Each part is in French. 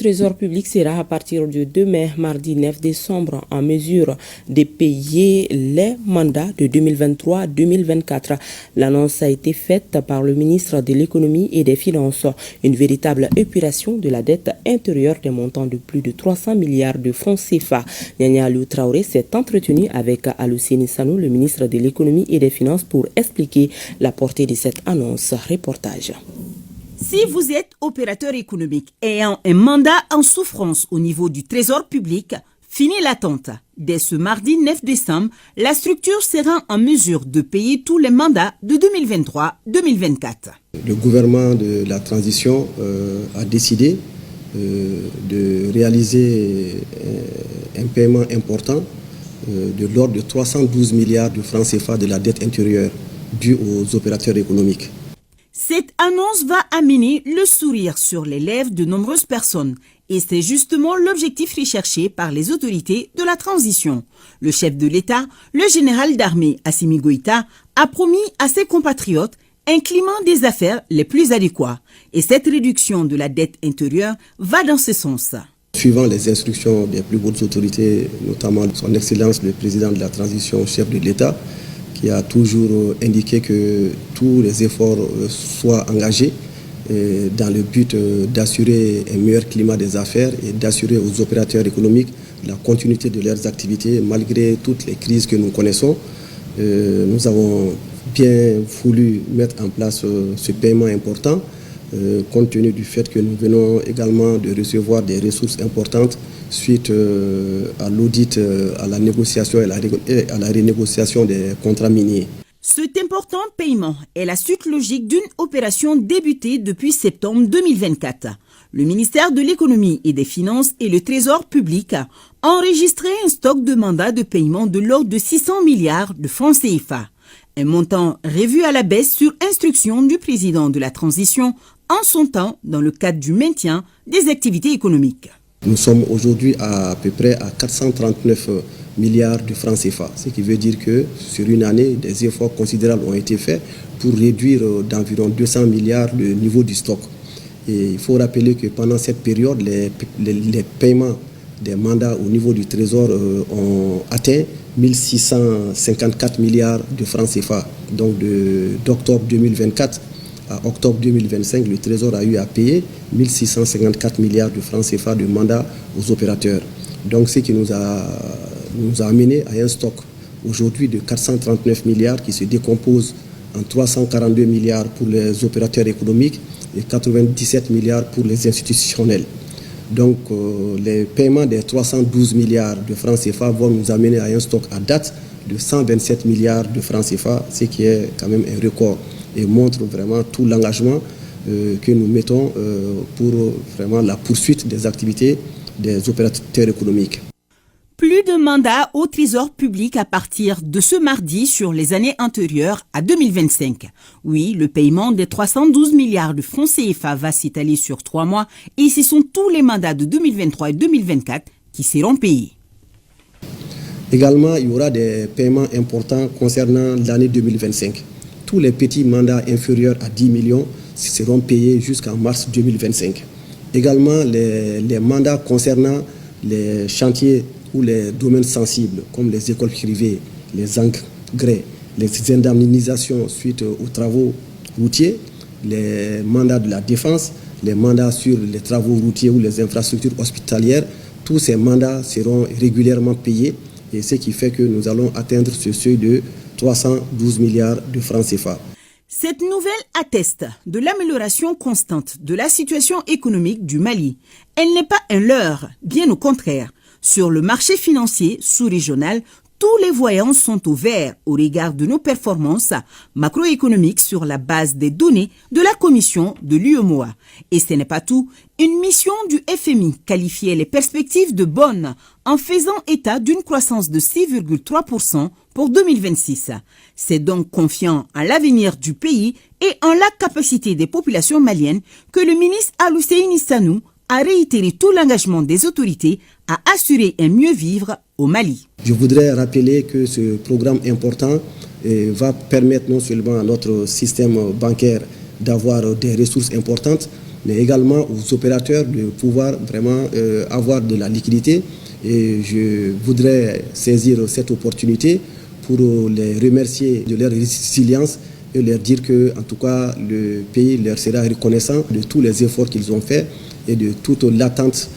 Trésor public sera à partir du 2 mai, mardi 9 décembre, en mesure de payer les mandats de 2023-2024. L'annonce a été faite par le ministre de l'Économie et des Finances. Une véritable épuration de la dette intérieure des montants de plus de 300 milliards de francs CFA. Nyanya Aliou Traoré s'est entretenu avec Alousséni Sanou, le ministre de l'Économie et des Finances, pour expliquer la portée de cette annonce. Reportage. Si vous êtes opérateur économique ayant un mandat en souffrance au niveau du Trésor public, fini l'attente. Dès ce mardi 9 décembre, la structure sera en mesure de payer tous les mandats de 2023-2024. Le gouvernement de la transition a décidé de réaliser un paiement important de l'ordre de 312 milliards de francs CFA de la dette intérieure due aux opérateurs économiques. Cette annonce va amener le sourire sur les lèvres de nombreuses personnes. Et c'est justement l'objectif recherché par les autorités de la transition. Le chef de l'État, le général d'armée Assimi Goïta, a promis à ses compatriotes un climat des affaires les plus adéquats. Et cette réduction de la dette intérieure va dans ce sens. Suivant les instructions des plus hautes autorités, notamment son Excellence le président de la transition, chef de l'État, qui a toujours indiqué que tous les efforts soient engagés dans le but d'assurer un meilleur climat des affaires et d'assurer aux opérateurs économiques la continuité de leurs activités malgré toutes les crises que nous connaissons. Nous avons bien voulu mettre en place ce paiement important compte tenu du fait que nous venons également de recevoir des ressources importantes suite à l'audit, à la négociation et à la renégociation des contrats miniers. Cet important paiement est la suite logique d'une opération débutée depuis septembre 2024. Le ministère de l'Économie et des Finances et le Trésor public ont enregistré un stock de mandats de paiement de l'ordre de 600 milliards de francs CFA. Un montant revu à la baisse sur instruction du président de la transition en son temps dans le cadre du maintien des activités économiques. Nous sommes aujourd'hui à peu près à 439 milliards de francs CFA, ce qui veut dire que sur une année, des efforts considérables ont été faits pour réduire d'environ 200 milliards le niveau du stock. Et il faut rappeler que pendant cette période, les paiements des mandats au niveau du Trésor ont atteint 1654 milliards de francs CFA. Donc d'octobre 2024 à octobre 2025, le Trésor a eu à payer 1654 milliards de francs CFA de mandats aux opérateurs. Donc ce qui nous a amené à un stock aujourd'hui de 439 milliards qui se décompose en 342 milliards pour les opérateurs économiques et 97 milliards pour les institutionnels. Donc les paiements des 312 milliards de francs CFA vont nous amener à un stock à date de 127 milliards de francs CFA, ce qui est quand même un record et montre vraiment tout l'engagement que nous mettons pour vraiment la poursuite des activités des opérateurs économiques. Plus de mandats au Trésor public à partir de ce mardi sur les années antérieures à 2025. Oui, le paiement des 312 milliards de francs CFA va s'étaler sur 3 mois et ce sont tous les mandats de 2023 et 2024 qui seront payés. Également, il y aura des paiements importants concernant l'année 2025. Tous les petits mandats inférieurs à 10 millions seront payés jusqu'en mars 2025. Également, les mandats concernant les chantiers ou les domaines sensibles, comme les écoles privées, les engrais, les indemnisations suite aux travaux routiers, les mandats de la défense, les mandats sur les travaux routiers ou les infrastructures hospitalières, tous ces mandats seront régulièrement payés et ce qui fait que nous allons atteindre ce seuil de 312 milliards de francs CFA. Cette nouvelle atteste de l'amélioration constante de la situation économique du Mali. Elle n'est pas un leurre, bien au contraire. Sur le marché financier sous-régional, tous les voyants sont au vert au regard de nos performances macroéconomiques sur la base des données de la commission de l'UEMOA. Et ce n'est pas tout. Une mission du FMI qualifiait les perspectives de bonnes en faisant état d'une croissance de 6,3% pour 2026. C'est donc confiant en l'avenir du pays et en la capacité des populations maliennes que le ministre Alousséni Sanou a réitéré tout l'engagement des autorités à assurer un mieux vivre au Mali. Je voudrais rappeler que ce programme important va permettre non seulement à notre système bancaire d'avoir des ressources importantes, mais également aux opérateurs de pouvoir vraiment avoir de la liquidité. Et je voudrais saisir cette opportunité pour les remercier de leur résilience et leur dire que, en tout cas, le pays leur sera reconnaissant de tous les efforts qu'ils ont faits et de toute l'attente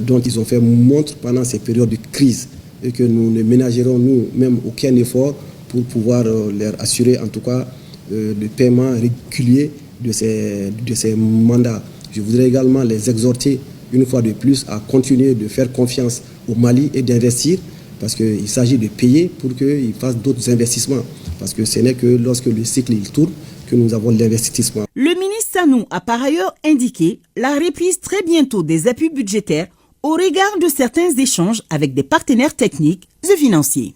dont ils ont fait montre pendant ces périodes de crise, et que nous ne ménagerons nous-mêmes aucun effort pour pouvoir leur assurer, en tout cas, le paiement régulier de ces mandats. Je voudrais également les exhorter une fois de plus à continuer de faire confiance au Mali et d'investir, parce qu'il s'agit de payer pour qu'ils fassent d'autres investissements, parce que ce n'est que lorsque le cycle il tourne que nous avons l'investissement. Le ministre Sanou a par ailleurs indiqué la reprise très bientôt des appuis budgétaires au regard de certains échanges avec des partenaires techniques et financiers.